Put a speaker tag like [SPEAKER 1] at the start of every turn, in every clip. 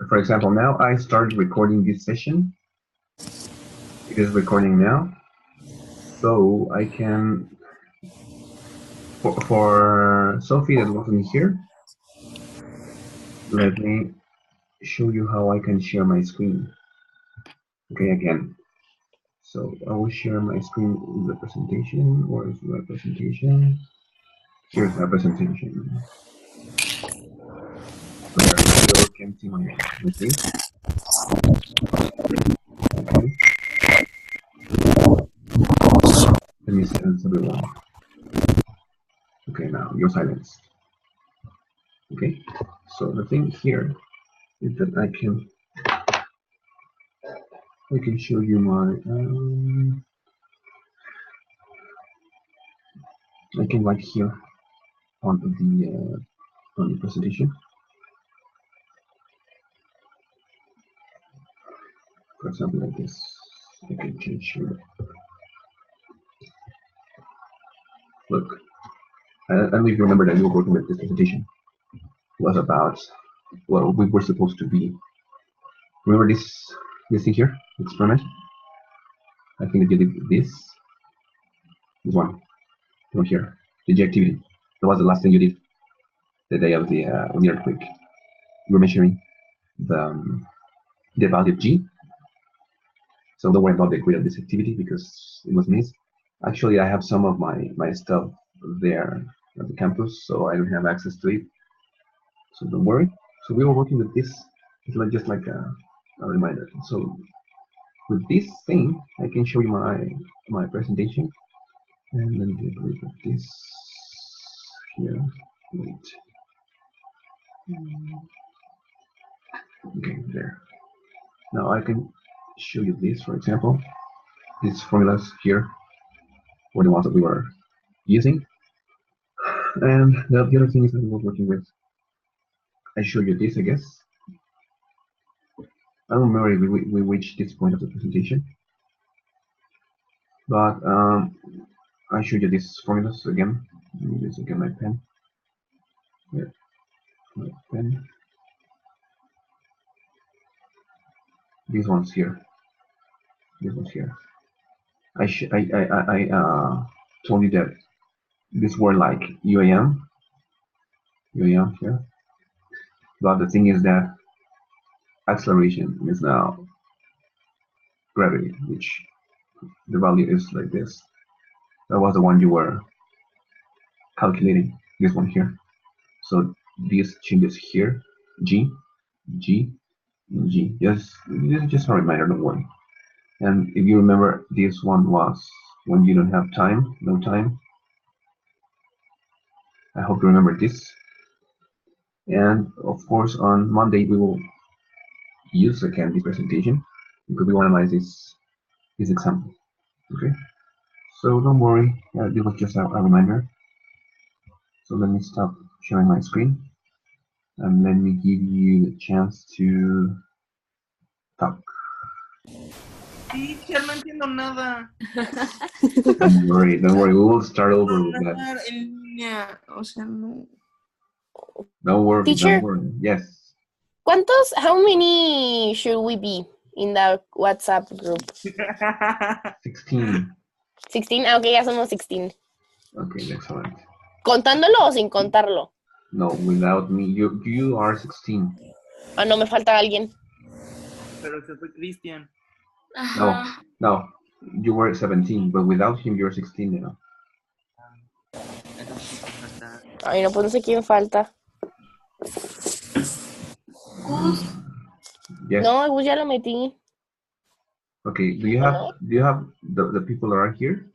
[SPEAKER 1] For example, now I started recording this session. It is recording now. So I can, for Sophie that wasn't here, let me show you how I can share my screen. Okay, again. So I will share my screen with the presentation. Where is the presentation? Here's my presentation. Where you can see my face. Okay. Let me silence everyone. Okay, now you're silenced. Okay. So the thing here is that I can show you my I can write here on the presentation. For example, like this. I can change here. Look, I don't know if you remember that we were working with this presentation. It was about what we were supposed to be. Remember this thing here, experiment? I think that you did this one here, the G activity. That was the last thing you did the day of the earthquake. You were measuring the value of G. So don't worry about the grid of this activity because it was missed. Actually, I have some of my stuff there at the campus, so I don't have access to it. So don't worry. So we were working with this. It's like just like a reminder. So with this thing, I can show you my presentation. And let me get rid of this here. Wait. Okay, there. Now I can show you this, for example. These formulas here were the ones that we were using. And the other thing is that we were working with. I showed you this, I guess. I don't remember if we reached this point of the presentation. But I showed you these formulas again. Let me use again my pen. Here, my pen. These ones here. These ones here. I told you that these were like UAM here. But the thing is that acceleration is now gravity, which the value is like this. That was the one you were calculating, this one here. So these changes here, G, G, and G. Just a reminder, don't worry. And if you remember, this one was when you don't have time, no time. I hope you remember this. And of course, on Monday, we will use again the presentation because we want to analyze this example. Okay, so don't worry, this was just a reminder. So let me stop sharing my screen and let me give you the chance to talk.
[SPEAKER 2] Teacher, no entiendo nada.
[SPEAKER 1] Don't worry, we will start over with that.
[SPEAKER 2] En línea, o sea, no.
[SPEAKER 1] Don't worry,
[SPEAKER 3] Teacher?
[SPEAKER 1] don't worry. Yes.
[SPEAKER 3] How many should we be in the WhatsApp group?
[SPEAKER 1] 16.
[SPEAKER 3] 16, okay, ya somos 16.
[SPEAKER 1] Okay, excellent.
[SPEAKER 3] ¿Contándolo o sin contarlo?
[SPEAKER 1] No, without me, you are 16.
[SPEAKER 3] Ah, no, me falta alguien.
[SPEAKER 2] Pero se fue Cristian.
[SPEAKER 1] No, you were 17, but without him, you're 16 now.
[SPEAKER 3] Ay, no, pues no sé quién falta.
[SPEAKER 1] Yes.
[SPEAKER 3] No, Gus ya lo metí.
[SPEAKER 1] Okay, do you have the people that are here?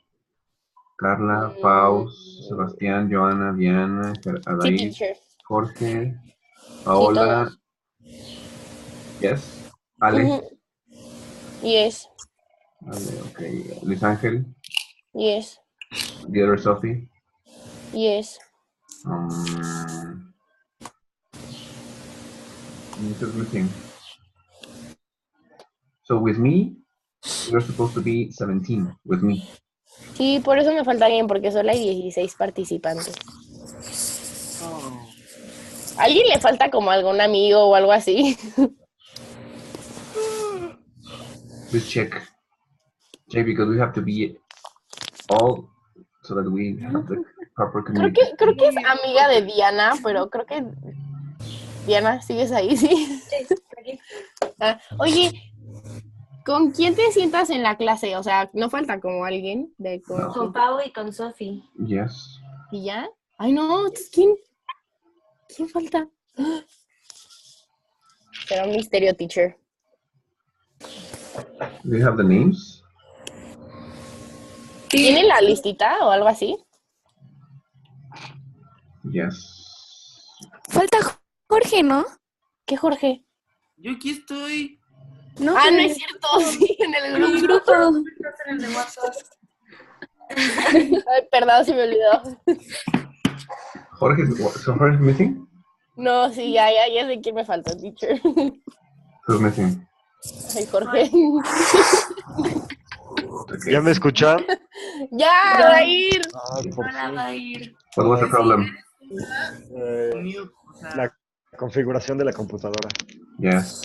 [SPEAKER 1] Carla, Pau, Sebastián, Joana, Diana, Adair,
[SPEAKER 3] teacher.
[SPEAKER 1] Jorge, Paola. Yes. Ale.
[SPEAKER 3] Yes.
[SPEAKER 1] Ale, okay. Luis Ángel.
[SPEAKER 3] Yes.
[SPEAKER 1] The other Sophie.
[SPEAKER 3] Yes.
[SPEAKER 1] Just missing. So with me, you're supposed to be 17 with me.
[SPEAKER 3] Sí, por eso me falta alguien, porque solo hay 16 participantes.
[SPEAKER 2] Oh.
[SPEAKER 3] ¿A alguien le falta como algún amigo o algo así?
[SPEAKER 1] Please check. Check because we have to be all so that we have the proper communication.
[SPEAKER 3] Creo que es amiga de Diana, pero creo que Diana, ¿sigues ahí? Sí. Ah, oye, ¿con quién te sientas en la clase? O sea, ¿no falta como alguien de
[SPEAKER 1] No.
[SPEAKER 4] Con Pau y con Sofi.
[SPEAKER 1] Yes.
[SPEAKER 3] ¿Y ya? Ay, no, ¿quién falta? Será un misterio, teacher.
[SPEAKER 1] Do you have the names?
[SPEAKER 3] ¿Tiene la listita o algo así?
[SPEAKER 1] Yes.
[SPEAKER 5] Falta Jorge, ¿no?
[SPEAKER 3] ¿Qué Jorge?
[SPEAKER 2] Yo aquí estoy.
[SPEAKER 5] No,
[SPEAKER 3] Ah, no es cierto, sí, en el grupo.
[SPEAKER 4] Estás en el de WhatsApp.
[SPEAKER 3] Ay, perdón, se me olvidó.
[SPEAKER 1] Jorge, so Jorge is missing?
[SPEAKER 3] No, sí, ya sé quién me falta, teacher.
[SPEAKER 1] Who's missing?
[SPEAKER 3] Ay, Jorge.
[SPEAKER 1] Okay.
[SPEAKER 6] ¿Ya me escuchan?
[SPEAKER 3] ¡Ya, va a ir!
[SPEAKER 6] Ah, por
[SPEAKER 4] Hola,
[SPEAKER 6] fin.
[SPEAKER 4] va a ir.
[SPEAKER 1] What was the problem?
[SPEAKER 2] Mute, o sea,
[SPEAKER 6] La configuración de la computadora.
[SPEAKER 1] Yes.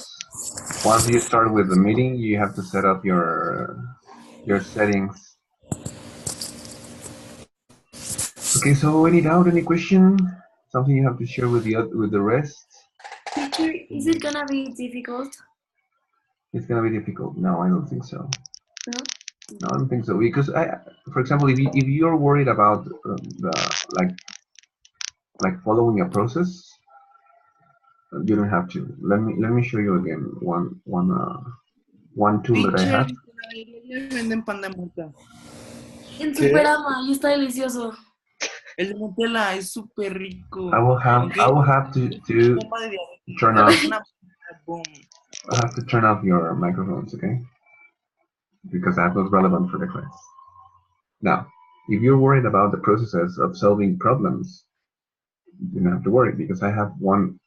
[SPEAKER 1] Once you start with the meeting, you have to set up your settings. Okay, so any doubt, any question? Something you have to share with the rest?
[SPEAKER 4] Teacher, is it gonna be difficult?
[SPEAKER 1] It's gonna be difficult. No, I don't think so.
[SPEAKER 4] No?
[SPEAKER 1] No, I don't think so because for example, if you're worried about the like following a process, you don't have to. Let me show you again one tool that I
[SPEAKER 2] teacher,
[SPEAKER 1] have.
[SPEAKER 2] le venden pan de mota.
[SPEAKER 4] En
[SPEAKER 6] ¿Qué?
[SPEAKER 4] Superama, y está delicioso.
[SPEAKER 2] El de Nutella es súper rico.
[SPEAKER 1] I will have to
[SPEAKER 2] Copa de diabetes,
[SPEAKER 1] turn off.
[SPEAKER 2] una boom.
[SPEAKER 1] I have to turn off your microphones, okay? Because that was relevant for the class. Now, if you're worried about the processes of solving problems, you don't have to worry because I have one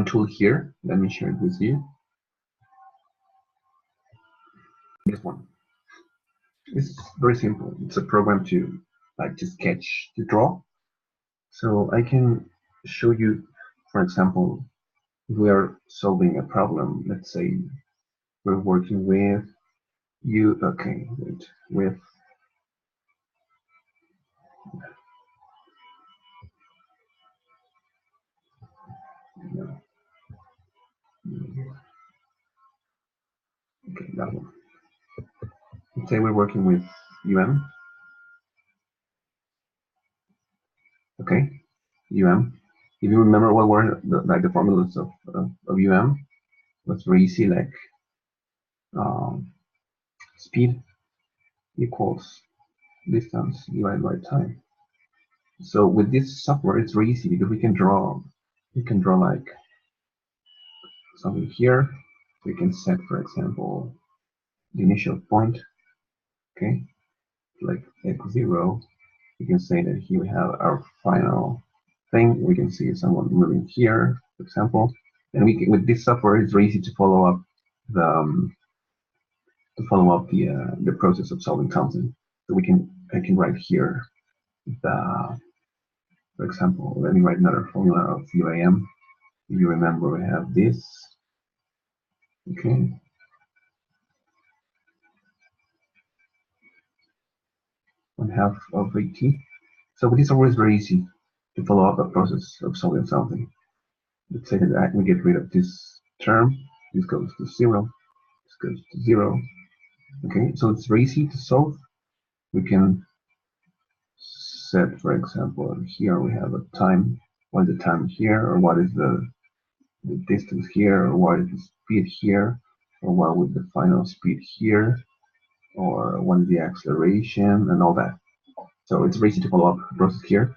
[SPEAKER 1] tool here. Let me share it with you. This one. It's very simple. It's a program to sketch, to draw. So I can show you, for example, if we are solving a problem. Let's say we're working with with no. Okay, that one. Let's say we're working with okay, If you remember what were the formulas of that's very easy, like speed equals distance divided by time. So with this software, it's very easy because we can draw like something here. We can set, for example, the initial point, okay, like x0. We can say that here we have our final thing. We can see someone moving here, for example, and we can, with this software, it's very easy to follow up the process of solving something. So I can write here for example, let me write another formula of UAM. If you remember, we have this. Okay. One half of AT. So this is always very easy to follow up a process of solving something. Let's say that I can get rid of this term. This goes to 0. This goes to 0. Okay, so it's very easy to solve. We can set, for example, here we have a time. What is the time here, or what is the distance here, or what is the speed here, or what would the final speed here, or what is the acceleration, and all that. So it's very easy to follow up the process here.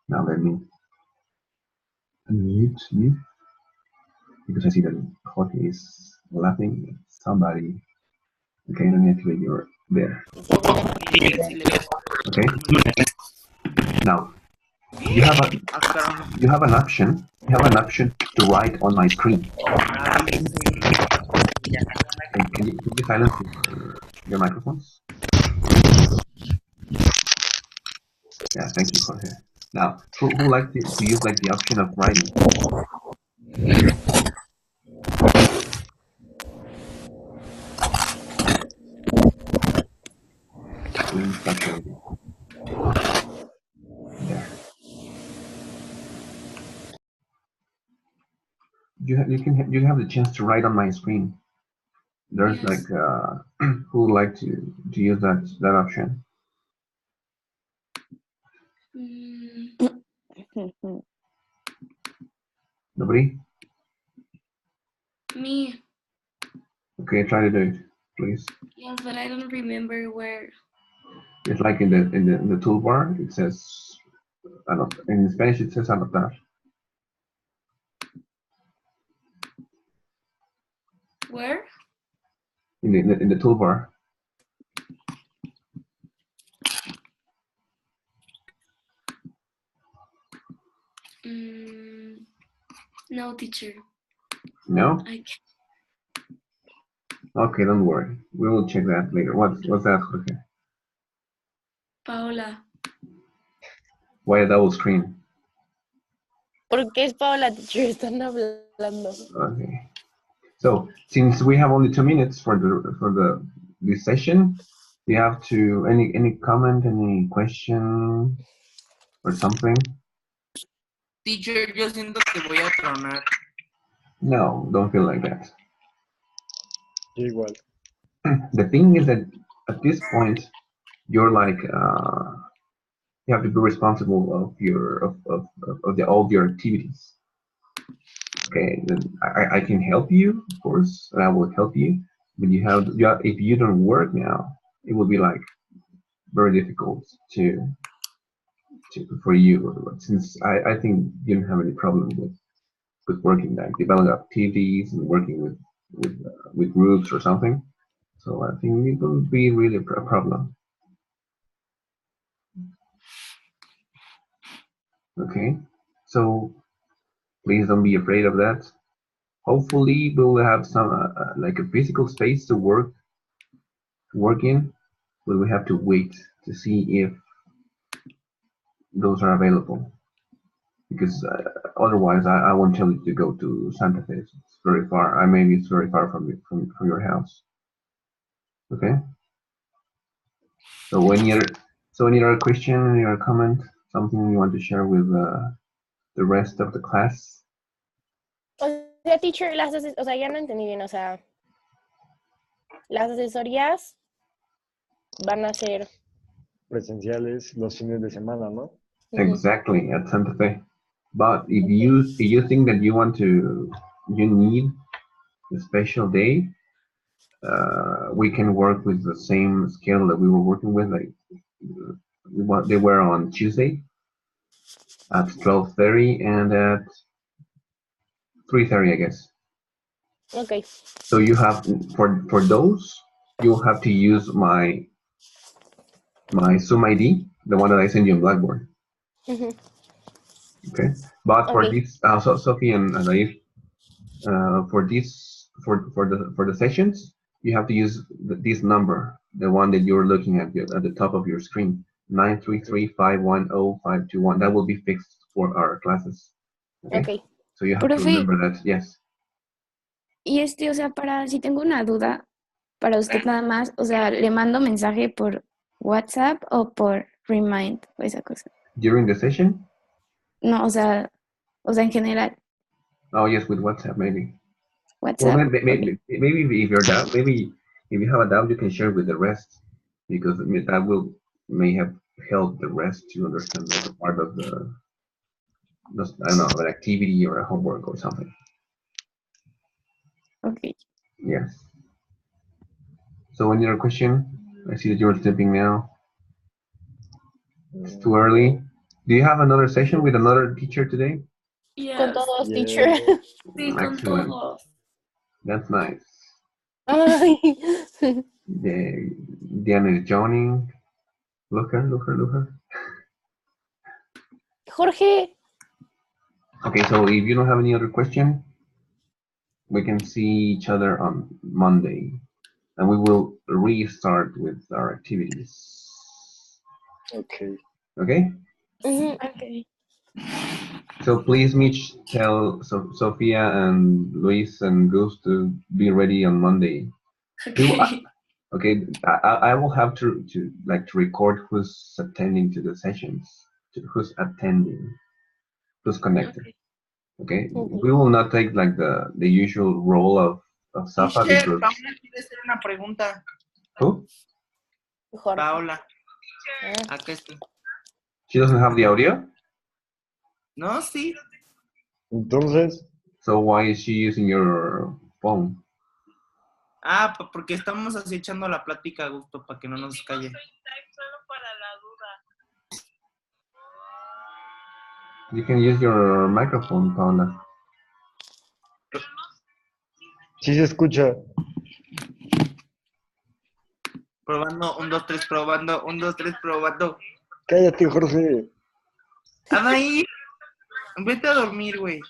[SPEAKER 1] Now let me unmute you because I see that Jorge is laughing at somebody. Okay, let me activate your there. Okay. Now you have an option. You have an option to write on my screen. Okay, can you silence your microphones? Yeah, thank you, Jorge. Now, who like to use like the option of writing? Please stop writing. There. You have the chance to write on my screen. There's
[SPEAKER 4] Yes.
[SPEAKER 1] like who would like to use that option?
[SPEAKER 4] Mm,
[SPEAKER 1] Nobody?
[SPEAKER 4] me.
[SPEAKER 1] Okay, try to do it, please.
[SPEAKER 4] Yes, but I don't remember where.
[SPEAKER 1] It's like in the toolbar. It says, in Spanish it says anotar.
[SPEAKER 4] Where?
[SPEAKER 1] In the toolbar.
[SPEAKER 4] No, teacher.
[SPEAKER 1] No?
[SPEAKER 4] I can't.
[SPEAKER 1] Okay, don't worry. We will check that later. What's that, Jorge?
[SPEAKER 4] Paola.
[SPEAKER 1] Why a double screen?
[SPEAKER 3] ¿Por qué es Paola, teacher? Están hablando.
[SPEAKER 1] Okay. So since we have only 2 minutes for this session, do you have to any comment, any question or something?
[SPEAKER 2] Teacher, yo siento que voy a tronar.
[SPEAKER 1] No, don't feel like that.
[SPEAKER 6] Yo igual.
[SPEAKER 1] The thing is that at this point, you're like you have to be responsible of all of your activities. Okay, then I can help you, of course, and I will help you. But if you don't work now, it will be like very difficult for you. Since I think you don't have any problem with working, like developing activities and working with groups or something. So I think it won't be really a problem. Okay, so please don't be afraid of that. Hopefully, we'll have some like a physical space to work in, but we have to wait to see if those are available. Because otherwise, I won't tell you to go to Santa Fe. It's very far. Maybe it's very far from your house. Okay. So any other question, any other comment, something you want to share with the rest of the class?
[SPEAKER 3] O sea, teacher, o sea, ya no entendí bien, o sea, las asesorías van a ser
[SPEAKER 6] Presenciales los fines de semana, ¿no?
[SPEAKER 1] Exactly, at Santa Fe. But if you think that you need a special day, we can work with the same schedule that we were working with. Like they were on Tuesday at 12:30 and at 3:30, I guess.
[SPEAKER 3] Okay.
[SPEAKER 1] So you have for those you'll have to use my Zoom ID, the one that I send you on Blackboard. Okay, but for this, so Sophie and Naif, for the sessions, you have to use this number, the one that you're looking at the top of your screen, 933-510-521. That will be fixed for our classes. Okay. So you have to remember that. Yes.
[SPEAKER 5] Y o sea, si tengo una duda, para usted nada más, o sea, le mando mensaje por WhatsApp o por Remind o esa cosa.
[SPEAKER 1] During the session?
[SPEAKER 5] No, o sea, en general.
[SPEAKER 1] Oh yes, with WhatsApp maybe.
[SPEAKER 5] WhatsApp.
[SPEAKER 1] Well, maybe if you're doubt, maybe if you have a doubt, you can share with the rest, because that may have helped the rest to understand like a part of the I don't know, an activity or a homework or something.
[SPEAKER 5] Okay.
[SPEAKER 1] Yes. So any other question? I see that you're sleeping now. It's too early. Do you have another session with another teacher today?
[SPEAKER 4] Yes.
[SPEAKER 3] Con todos, teacher.
[SPEAKER 4] Sí, con
[SPEAKER 1] Excellent.
[SPEAKER 4] todos.
[SPEAKER 1] That's nice.
[SPEAKER 3] Ay.
[SPEAKER 1] Diana is joining. Look her.
[SPEAKER 3] Jorge.
[SPEAKER 1] Okay, so if you don't have any other question, we can see each other on Monday, and we will restart with our activities.
[SPEAKER 6] Okay.
[SPEAKER 1] Okay?
[SPEAKER 3] Ujú.
[SPEAKER 5] Okay.
[SPEAKER 1] So please, Mitch, tell Sophia and Luis and Gus to be ready on Monday.
[SPEAKER 4] Okay.
[SPEAKER 1] Okay, I will have to record who's attending to the sessions, who's attending, who's connected. Okay,
[SPEAKER 3] Ujú.
[SPEAKER 1] we will not take like the usual role of Safa
[SPEAKER 2] Teacher,
[SPEAKER 1] because
[SPEAKER 2] Paola quiere hacer una pregunta.
[SPEAKER 1] who?
[SPEAKER 3] Jorge.
[SPEAKER 2] Paola,
[SPEAKER 3] Ah.
[SPEAKER 2] acá está.
[SPEAKER 1] She doesn't have the audio,
[SPEAKER 2] No, sí.
[SPEAKER 6] Entonces,
[SPEAKER 1] so why is she using your phone?
[SPEAKER 2] Ah, porque estamos así echando la plática a gusto para que no nos calle.
[SPEAKER 1] You can use your microphone, Paola.
[SPEAKER 6] sí se escucha.
[SPEAKER 2] Probando, 1, 2, 3, probando, 1, 2, 3, probando.
[SPEAKER 6] Cállate, Jorge.
[SPEAKER 2] Anaí, vete a dormir, güey.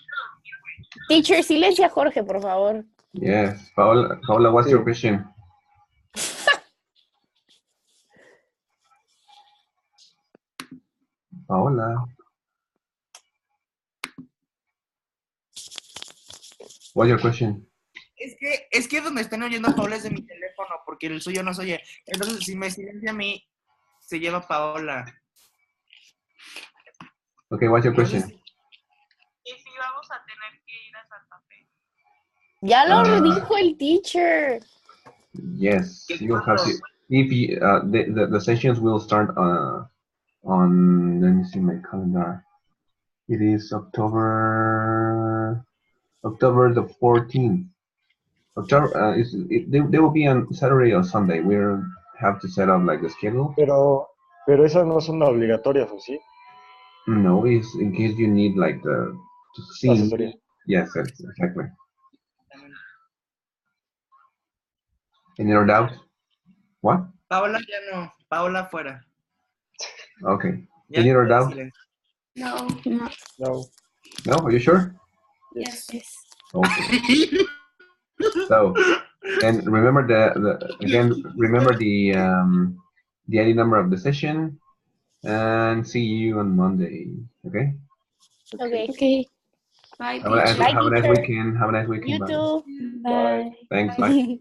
[SPEAKER 3] Teacher, silencia a Jorge, por favor.
[SPEAKER 1] Yes, Paola, what's your
[SPEAKER 6] Sí.
[SPEAKER 1] question? Paola. What's your question?
[SPEAKER 2] Es que donde están oyendo a Paola es de mi teléfono, porque el suyo no se oye. Entonces, si me silencia a mí, se lleva Paola.
[SPEAKER 1] Okay, what's your question?
[SPEAKER 7] ¿Y si vamos a tener que ir a Santa Fe?
[SPEAKER 3] Ya lo
[SPEAKER 1] Ah.
[SPEAKER 3] dijo el teacher.
[SPEAKER 1] Yes, you'll have to. If you, the sessions will start on, let me see my calendar. It is October the 14th. October they will be on Saturday or Sunday. We'll have to set up like the schedule.
[SPEAKER 6] Pero esas no son obligatorias, ¿o sí?
[SPEAKER 1] No, it's in case you need like to see.
[SPEAKER 6] Asesoría.
[SPEAKER 1] Yes, exactly. Any other doubt? What?
[SPEAKER 2] Paola ya no. Paola fuera.
[SPEAKER 1] Okay.
[SPEAKER 2] Ya
[SPEAKER 1] Any other
[SPEAKER 2] puedes
[SPEAKER 1] doubt?
[SPEAKER 2] silenciar.
[SPEAKER 4] No.
[SPEAKER 5] No.
[SPEAKER 6] No.
[SPEAKER 1] No, are you sure?
[SPEAKER 4] Yes.
[SPEAKER 1] Okay. So, and remember remember the ID number of the session, and see you on Monday. Okay.
[SPEAKER 3] Okay.
[SPEAKER 5] Okay.
[SPEAKER 4] Bye,
[SPEAKER 1] Have a nice,
[SPEAKER 4] teacher.
[SPEAKER 3] Bye,
[SPEAKER 1] have a nice
[SPEAKER 3] teacher.
[SPEAKER 1] weekend. Have a nice weekend.
[SPEAKER 3] You
[SPEAKER 1] Bye.
[SPEAKER 3] too.
[SPEAKER 5] Bye.
[SPEAKER 1] Thanks. Bye.